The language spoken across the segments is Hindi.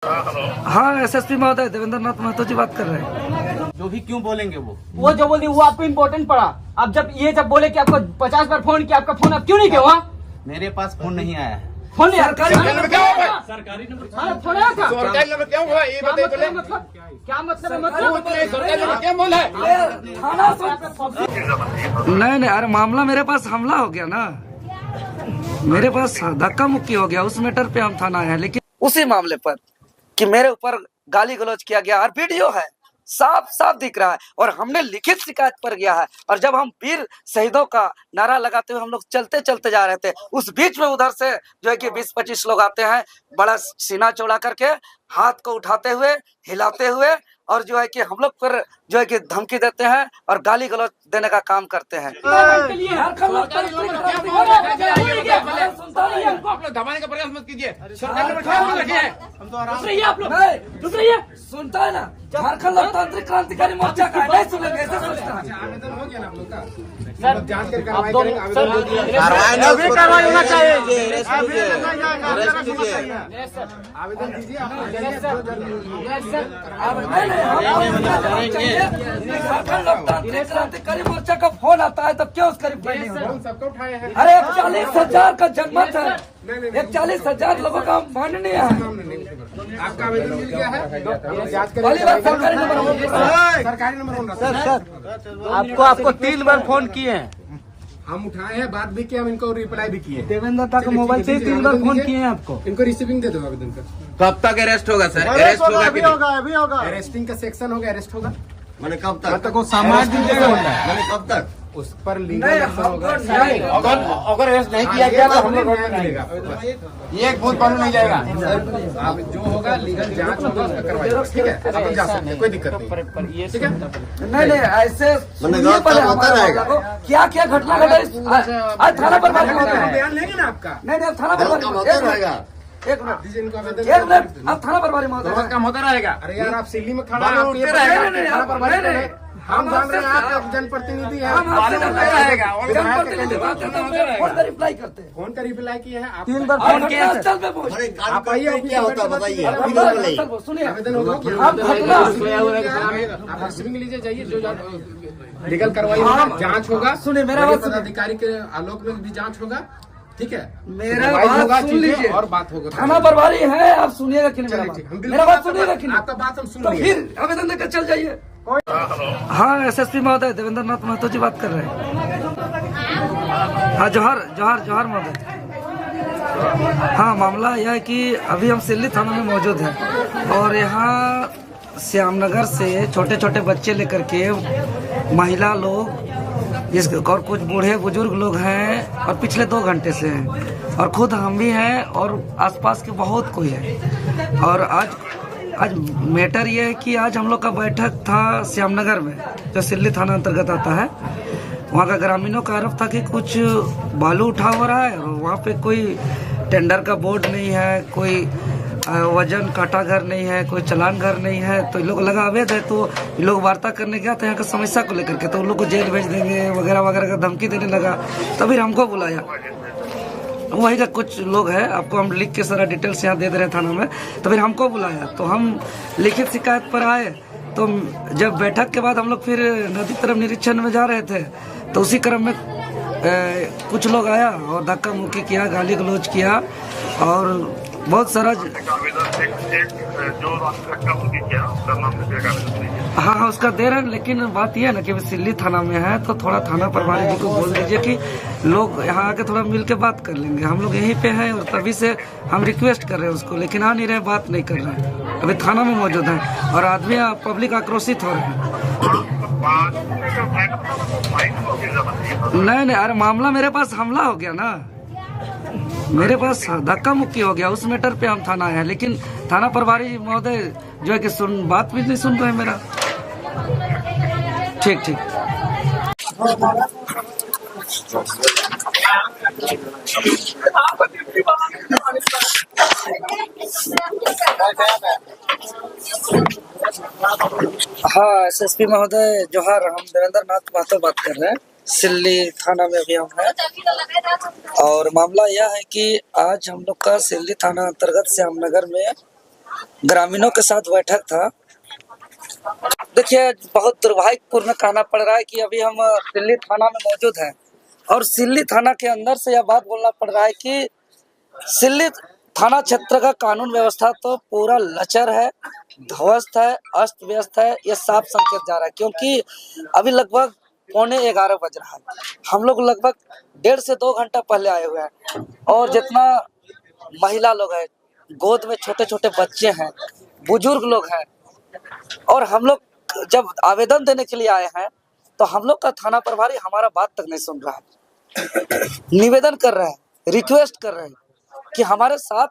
हाँ, एसएसपी महोदय देवेंद्र नाथ महतो जी बात कर रहे हैं। जो भी क्यों बोलेंगे वो जो बोली वो आपको इम्पोर्टेंट पड़ा। अब जब बोले कि आपको 50 बार फोन किया, आपका फोन अब क्यों नहीं किया वहाँ? मेरे पास फोन नहीं आया है। फोन नहीं आया? सरकारी नंबर क्या होगा? सरकारी नंबर क्या हुआ? ये बताइए पहले। क्या मतलब है? मतलब सरकारी नंबर क्या बोला है? नहीं, अरे मामला मेरे पास हमला हो गया ना, मेरे पास धक्का मुक्की हो गया, उस मैटर पे हम थाना आए हैं। लेकिन उसी मामले पर कि मेरे ऊपर गाली गलौज किया गया और वीडियो है, साफ साफ दिख रहा है, और हमने लिखित शिकायत पर गया है। और जब हम वीर शहीदों का नारा लगाते हुए हम लोग चलते चलते जा रहे थे, उस बीच में उधर से जो है कि 20-25 लोग आते हैं, बड़ा सीना चौड़ा करके, हाथ को उठाते हुए, हिलाते हुए, और जो है कि हम लोग पर जो है कि धमकी देते हैं और गाली गलौज देने का काम करते हैं। दबाने का प्रयास मत कीजिए। सुनता है ना, झारखंड लोकतांत्रिक क्रांतिकारी मोर्चा का नहीं सुनेंगे, ऐसे सोचता है। आवेदन हो गया ना आप लोग का? जांच कर कार्रवाई करेंगे। कार्रवाई होना चाहिए। आवेदन दीजिए। झारखंड लोकतांत्रिक क्रांतिकारी मोर्चा का फोन आता है तो क्यों उसका रिप्लाई नहीं होता? सबको उठाए हैं। अरे 41,000 का जनमत है, 41,000 लोगों का माननीय है। आपका आवेदन मिल गया है? जांच पहली बार सरकारी नंबर सरकारी नंबर होना। सर आपको 3 बार फोन किए हैं। हम उठाए हैं, बात भी की, हम इनको रिप्लाई भी किए। देवेंद्र नाथ का मोबाइल से 3 बार फोन किए हैं आपको। इनको रिसीविंग दे दो आवेदन का। कब तक अरेस्ट होगा सर? अरेस्ट होगा कि नहीं? होगा। अरेस्टिंग का सेक्शन होगा, अरेस्ट होगा। मैंने कब तक? मतलब वो समाज दीजिएगा मैंने कब तक? उस पर लीगल होगा। अगर अरेस्ट नहीं किया गया तो हम लोग मिलेगा। एक बूथ पर नहीं जाएगा। आप जो होगा लीगल जांच होगा उसका करवाइएगा, ठीक है? आप लोग जा सकते हैं, कोई दिक्कत नहीं, ठीक है? नहीं, ऐसे क्या क्या घटना घटा आज थाना पर बयान लेंगे ना आपका। नहीं, अब थाना पर एक मिनट, दीजिए इनको आवेदन। एक मिनट, अब थाना प्रभारी महोदय काम होता रहेगा। अरे यार आप सिल्ली में खड़ा बालू हैं, उठते ये रहेगा। बताइए, थाना प्रभारी कौन है? हम जान रहे हैं आप जनप्रतिनिधि हैं। फोन का रिप्लाई करते हैं। फोन का रिप्लाई किए हैं आप? 3 बार फोन किया है। स्थल पे पहुंच आप आइए, क्या होता है बताइए। सुनिए, आवेदन होगा कि आप घटना आप रिसीविंग लीजिए, जाइए, जो लीगल कार्रवाई होगा, जांच होगा। सुनिए, मेरा बात सुनिए। पदाधिकारी के आलोक में भी जांच होगा, ठीक है? मेरा बात सुन लीजिए और बात होगा। थाना प्रभारी है, आप सुनिएगा कि नहीं? मेरा बात सुनिएगा कि नहीं? आपका बात हम सुन तो लिए। फिर आवेदन देकर चल जाइए। हाँ, एसएसपी महोदय देवेंद्र नाथ महतो जी बात कर रहे हैं। हाँ, जोहार महोदय। हाँ, मामला यह है कि अभी हम सिल्ली थाना में मौजूद हैं और यहाँ श्यामनगर से छोटे छोटे बच्चे लेकर के महिला लोग और कुछ बूढ़े बुजुर्ग लोग हैं और पिछले 2 घंटे से हैं, और खुद हम भी हैं और आसपास के बहुत कोई है। और आज मैटर ये है कि आज हम लोग का बैठक था श्यामनगर में, जो सिल्ली थाना अंतर्गत आता है। वहाँ का ग्रामीणों का आरोप था कि कुछ बालू उठा हो रहा है और वहाँ पे कोई टेंडर का बोर्ड नहीं है, कोई वजन काटा घर नहीं है, कोई चलान घर नहीं है, तो इन लोग लगा अवैध है। तो ये लोग वार्ता करने गया था यहाँ का समस्या को लेकर के, तो उन लोग को जेल भेज देंगे वगैरह वगैरह का धमकी देने लगा। तभी हमको बुलाया, वही का कुछ लोग हैं, आपको हम लिख के सारा डिटेल्स यहाँ दे दे रहे हैं थाना में। तो फिर हमको बुलाया, तो हम लिखित शिकायत पर आए। तो जब बैठक के बाद हम लोग फिर नदी तरफ निरीक्षण में जा रहे थे, तो उसी क्रम में कुछ लोग आया और धक्का मुक्की किया, गाली गलौज किया और बहुत सारा। हाँ, उसका दे रहे हैं, लेकिन बात यह है ना कि सिल्ली थाना में है, तो थोड़ा थाना प्रभारी जी को बोल दीजिए कि लोग यहाँ आके थोड़ा मिल के बात कर लेंगे। हम लोग यहीं पे हैं और तभी से हम रिक्वेस्ट कर रहे हैं उसको, लेकिन आ नहीं रहे, बात नहीं कर रहे हैं। अभी थाना में मौजूद हैं और आदमी पब्लिक आक्रोशित हो रहे हैं। नहीं, अरे मामला मेरे पास हमला हो गया ना, मेरे पास धक्का मुक्की हो गया, उस मैटर पे हम थाना आए हैं। लेकिन थाना प्रभारी महोदय जो है कि बात भी नहीं सुन रहे मेरा। ठीक। हाँ, एसएसपी महोदय जोहार, हम देवेंद्र नाथ महतो बात कर रहे हैं। सिल्ली थाना में अभी हम हैं और मामला यह है कि आज हम लोग का सिल्ली थाना अंतर्गत श्यामनगर में ग्रामीणों के साथ बैठक था। देखिए, बहुत दुर्भाग्यपूर्ण कहना पड़ रहा है कि अभी हम सिल्ली थाना में मौजूद हैं और सिल्ली थाना के अंदर से यह बात बोलना पड़ रहा है कि सिल्ली थाना क्षेत्र का कानून व्यवस्था तो पूरा लचर है, ध्वस्त है, अस्त व्यस्त है। ये साफ संकेत जा रहा है क्योंकि अभी लगभग 11:45 बज रहा है। हम लोग लगभग 1.5 से 2 घंटा पहले आए हुए हैं और जितना महिला लोग हैं, गोद में छोटे छोटे बच्चे हैं, बुजुर्ग लोग हैं, और हम लोग जब आवेदन देने के लिए आए हैं तो हम लोग का थाना प्रभारी हमारा बात तक नहीं सुन रहा है। निवेदन कर रहे हैं, रिक्वेस्ट कर रहे हैं कि हमारे साथ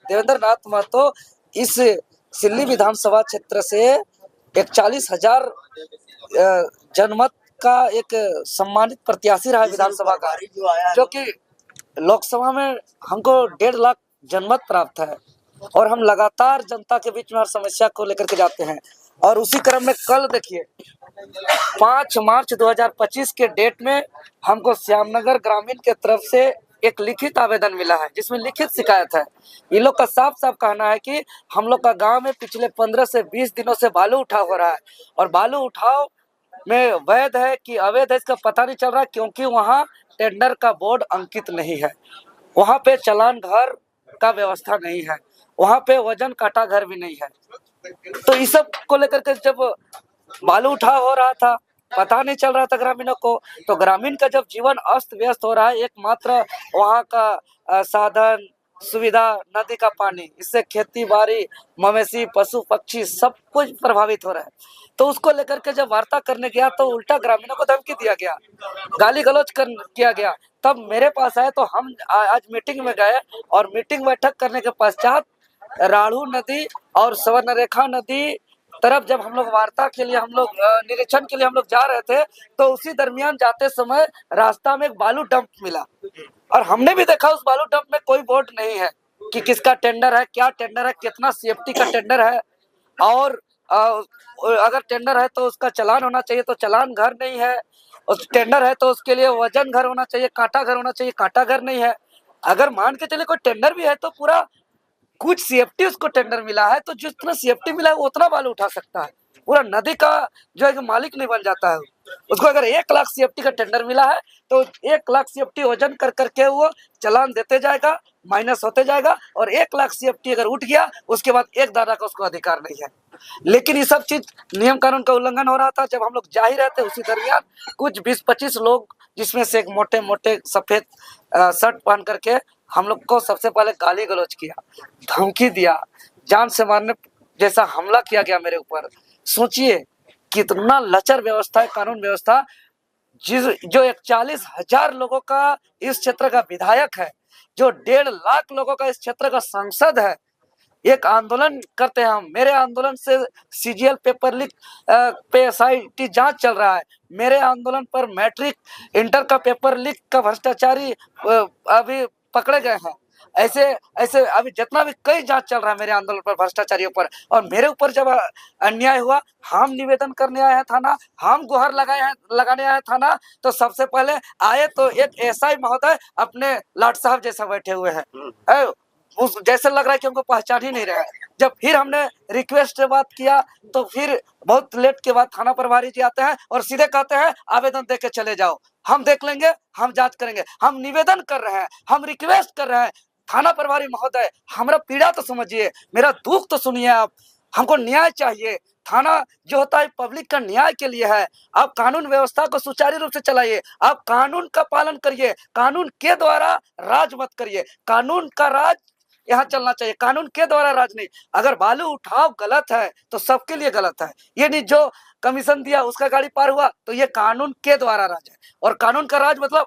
देवेंद्र नाथ महतो इस सिल्ली विधानसभा क्षेत्र से 41,000 जनमत का एक सम्मानित प्रत्याशी रहा है विधानसभा का, जो कि लोकसभा में हमको 1.5 लाख जनमत प्राप्त है और हम लगातार जनता के बीच में हर समस्या को लेकर के जाते हैं। और उसी क्रम में कल देखिए 5 मार्च 2025 के डेट में हमको श्यामनगर ग्रामीण के तरफ से एक लिखित आवेदन मिला है जिसमें लिखित शिकायत है। इन लोग का साफ साफ कहना है कि हम लोग का गांव में पिछले 15 से 20 दिनों से बालू उठाव हो रहा है और बालू उठाव में वैध है कि अवैध है इसका पता नहीं चल रहा क्योंकि वहाँ टेंडर का बोर्ड अंकित नहीं है, वहाँ पे चालान घर का व्यवस्था नहीं है, वहाँ पे वजन काटा घर भी नहीं है। तो इस सब को लेकर के जब बालू उठाव हो रहा था पता नहीं चल रहा था ग्रामीणों को, तो ग्रामीण का जब जीवन अस्त व्यस्त हो रहा है, एकमात्र वहाँ का साधन सुविधा नदी का पानी, इससे खेती बाड़ी मवेशी पशु पक्षी सब कुछ प्रभावित हो रहा है। तो उसको लेकर के जब वार्ता करने गया तो उल्टा ग्रामीणों को धमकी दिया गया, गाली गलौज किया गया। तब मेरे पास आए तो हम आज मीटिंग में गए और मीटिंग बैठक करने के पश्चात राढ़ू नदी और स्वर्णरेखा नदी तरफ जब हम लोग वार्ता के लिए हम लोग निरीक्षण के लिए हम लोग जा रहे थे तो उसी दरमियान जाते समय रास्ता में एक बालू डंप मिला और हमने भी देखा उस बालू डंप में कोई बोर्ड नहीं है कि किसका टेंडर है, क्या टेंडर है, कितना सीएफटी का टेंडर है, और अगर टेंडर है तो उसका चालान होना चाहिए, तो चालान घर नहीं है। उस टेंडर है तो उसके लिए वजन घर होना चाहिए, कांटा घर होना चाहिए, कांटा घर नहीं है। अगर मान के चले कोई टेंडर भी है तो पूरा कुछ सीएफटी उसको टेंडर मिला है, तो जितना सीएफटी मिला है वो उतना बालू उठा सकता है, पूरा नदी का जो है मालिक नहीं बन जाता है उसको। अगर 1 लाख सीएफटी का टेंडर मिला है तो 1 लाख सीएफटी वजन कर करके वो चालान देते जाएगा, माइनस होते जाएगा, और 1 लाख सीएफटी अगर उठ गया उसके बाद एक दाना का उसको अधिकार नहीं है। लेकिन ये सब चीज नियम कानून का उल्लंघन हो रहा था। जब हम लोग जा ही रहे थे उसी दरमियान कुछ 20-25 लोग, जिसमें से एक मोटे मोटे सफेद शर्ट पहन करके हम लोग को सबसे पहले गाली गलौज किया, धमकी दिया, जान से मारने जैसा हमला किया गया मेरे ऊपर। सोचिए कितना लचर व्यवस्था है कानून व्यवस्था, जो 41,000 लोगों का इस क्षेत्र का विधायक है, जो 1.5 लाख लोगों का इस क्षेत्र का सांसद है। एक आंदोलन करते हैं हम, मेरे आंदोलन से सीजीएल पेपर लीक पे एसआईटी जांच चल रहा है, मेरे आंदोलन पर मैट्रिक इंटर का पेपर लीक का भ्रष्टाचारी अभी पकड़े गए हैं। ऐसे ऐसे अभी जितना भी कई जांच चल रहा है मेरे आंदोलन पर, भ्रष्टाचारियों पर, और मेरे ऊपर जब अन्याय हुआ हम निवेदन करने आए हैं थाना, हम गुहार लगाने आए थाना, तो सबसे पहले आए तो एक एसआई महोदय अपने लाट साहब जैसा बैठे हुए हैं, उस जैसे लग रहा है कि हमको पहचान ही नहीं रहा है। जब फिर हमने रिक्वेस्ट से बात किया तो फिर बहुत लेट के बाद थाना प्रभारी जी आते हैं और सीधे कहते हैं आवेदन दे के चले जाओ, हम देख लेंगे, हम जांच करेंगे। हम निवेदन कर रहे हैं, हम रिक्वेस्ट कर रहे हैं, थाना प्रभारी महोदय हमारा पीड़ा तो समझिए, मेरा दुख तो सुनिए, आप हमको न्याय चाहिए। थाना जो होता है पब्लिक का न्याय के लिए है। आप कानून व्यवस्था को सुचारू रूप से चलाइए, आप कानून का पालन करिए, कानून के द्वारा राज मत करिए। कानून का राज यहाँ चलना चाहिए, कानून के द्वारा राज नहीं। अगर बालू उठाव गलत है तो सबके लिए गलत है, ये नहीं जो कमीशन दिया उसका गाड़ी पार हुआ, तो ये कानून के द्वारा राज है। और कानून का राज मतलब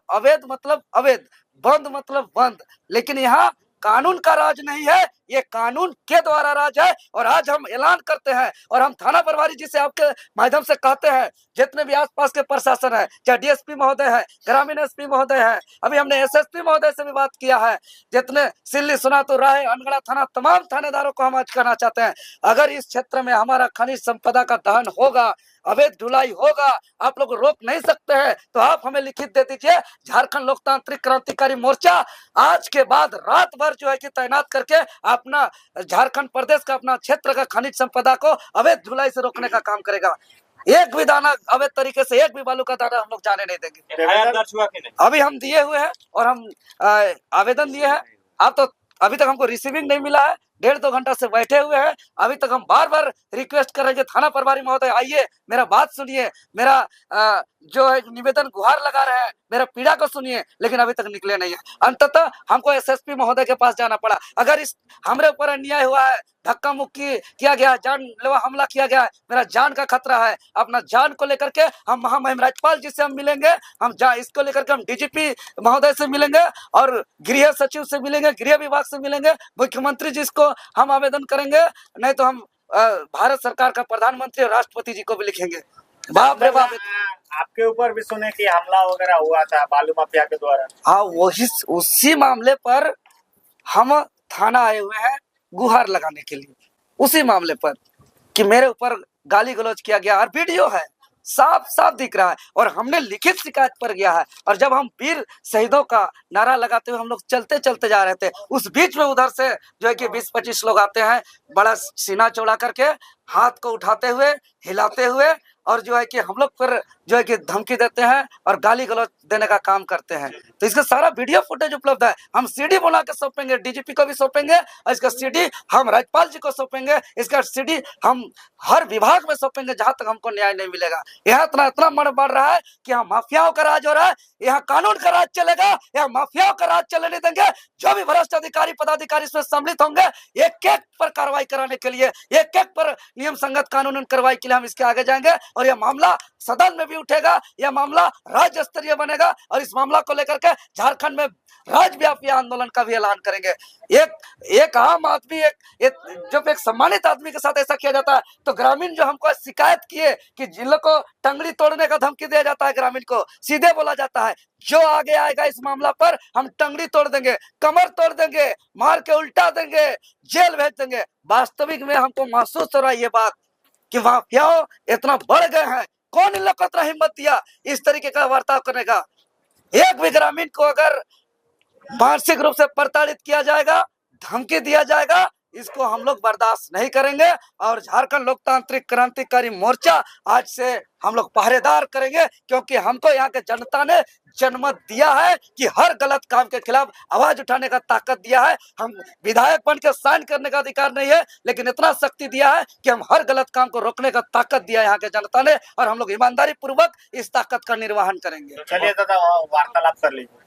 अवैध, बंद मतलब बंद। लेकिन यहाँ कानून का राज नहीं है, ये कानून के द्वारा राज है। और आज हम ऐलान करते हैं और हम थाना प्रभारी जी से आपके माध्यम से कहते हैं, जितने भी आसपास के प्रशासन है, चाहे डीएसपी महोदय है, ग्रामीण एसपी महोदय है, अभी हमने एसएसपी महोदय से भी बात किया है, जितने सिल्ली सुनातो राय अनगढ़ा थाना तमाम थानेदारों को हम आज कहना चाहते हैं, अगर इस क्षेत्र में हमारा खनिज संपदा का दहन होगा, अवैध ढुलाई होगा, आप लोग रोक नहीं सकते हैं, तो आप हमें लिखित दे दीजिए। झारखंड लोकतांत्रिक क्रांतिकारी मोर्चा आज के बाद रात भर जो है कि तैनात करके अपना झारखंड प्रदेश का अपना क्षेत्र का खनिज संपदा को अवैध ढुलाई से रोकने का काम करेगा। एक भी दाना अवैध तरीके से, एक भी बालू का दाना हम लोग जाने नहीं देंगे। दर्ज हुआ कि नहीं? अभी हम दिए हुए हैं और हम आवेदन दिए हैं। अब तो अभी तक हमको रिसीविंग नहीं मिला है, 1.5-2 घंटा से बैठे हुए हैं। अभी तक हम बार बार रिक्वेस्ट कर रहे हैं कि थाना प्रभारी महोदय आइए, मेरा बात सुनिए, मेरा जो है निवेदन गुहार लगा रहे हैं, मेरा पीड़ा को सुनिए, लेकिन अभी तक निकले नहीं है। अंततः हमको एसएसपी महोदय के पास जाना पड़ा। अगर इस हमरे ऊपर अन्याय हुआ है, धक्का मुक्की किया गया, जानलेवा हमला किया गया है, मेरा जान का खतरा है, अपना जान को लेकर के हम महामहिम राज्यपाल जी से हम मिलेंगे, इसको लेकर के हम डीजीपी महोदय से मिलेंगे और गृह सचिव से मिलेंगे, गृह विभाग से मिलेंगे, मुख्यमंत्री जी को हम आवेदन करेंगे, नहीं तो हम भारत सरकार का प्रधानमंत्री और राष्ट्रपति जी को भी लिखेंगे। बाप रे बाप। आपके ऊपर भी सुने कि हमला वगैरह हुआ था बालू माफिया के द्वारा। हाँ, वही उसी मामले पर हम थाना आए हुए हैं गुहार लगाने के लिए, उसी मामले पर कि मेरे ऊपर गाली गलौज किया गया और वीडियो है, साफ साफ दिख रहा है, और हमने लिखित शिकायत पर गया है। और जब हम वीर शहीदों का नारा लगाते हुए हम लोग चलते चलते जा रहे थे, उस बीच में उधर से जो है कि 20-25 लोग आते हैं, बड़ा सीना चौड़ा करके, हाथ को उठाते हुए, हिलाते हुए, और जो है कि हम लोग पर जो है कि धमकी देते हैं और गाली गलौज देने का काम करते हैं। तो इसका सारा वीडियो फुटेज उपलब्ध है। हम सीडी बना के सौंपेंगे, डीजीपी को भी सौंपेंगे, और इसका सीडी हम राज्यपाल जी को सौंपेंगे, इसका सीडी हम हर विभाग में सौंपेंगे जहां तक हमको न्याय नहीं मिलेगा। यहाँ इतना मन बढ़ रहा है कि यहाँ माफियाओं का राज हो रहा है, यहाँ कानून का राज चलेगा, यहाँ माफियाओं का राज चलने नहीं देंगे। जो भी भ्रष्ट अधिकारी पदाधिकारी इसमें सम्मिलित होंगे, एक एक पर कार्रवाई कराने के लिए, एक एक पर नियम संगत कानूनी कार्रवाई के लिए हम इसके आगे जाएंगे, और यह मामला सदन में भी उठेगा, यह मामला राज्य स्तरीय बनेगा, और इस मामला को लेकर के झारखंड में राज्यव्यापी आंदोलन का भी ऐलान करेंगे। एक आम आदमी, जब एक सम्मानित आदमी के साथ ऐसा किया जाता है, तो ग्रामीण जो हमको शिकायत किए कि जिन लोग को टंगड़ी तोड़ने का धमकी दिया जाता है, ग्रामीण को सीधे बोला जाता है जो आगे आएगा इस मामला पर हम टंगड़ी तोड़ देंगे, कमर तोड़ देंगे, मार के उल्टा देंगे, जेल भेज देंगे। वास्तविक में हमको महसूस हो रहा है ये बात कि माफियाओं इतना बढ़ गए हैं। कौन इन लोग को इतना हिम्मत दिया इस तरीके का बर्ताव करने का? एक भी ग्रामीण को अगर मानसिक रूप से प्रताड़ित किया जाएगा, धमकी दिया जाएगा, इसको हम लोग बर्दाश्त नहीं करेंगे। और झारखंड लोकतांत्रिक क्रांतिकारी मोर्चा आज से हम लोग पहरेदार करेंगे, क्योंकि हमको यहाँ के जनता ने जनमत दिया है कि हर गलत काम के खिलाफ आवाज उठाने का ताकत दिया है। हम विधायक बन के साइन करने का अधिकार नहीं है, लेकिन इतना शक्ति दिया है कि हम हर गलत काम को रोकने का ताकत दिया है यहाँ के जनता ने, और हम लोग ईमानदारी पूर्वक इस ताकत का निर्वहन करेंगे। चलिए दादा वार्तालाप कर लीजिए।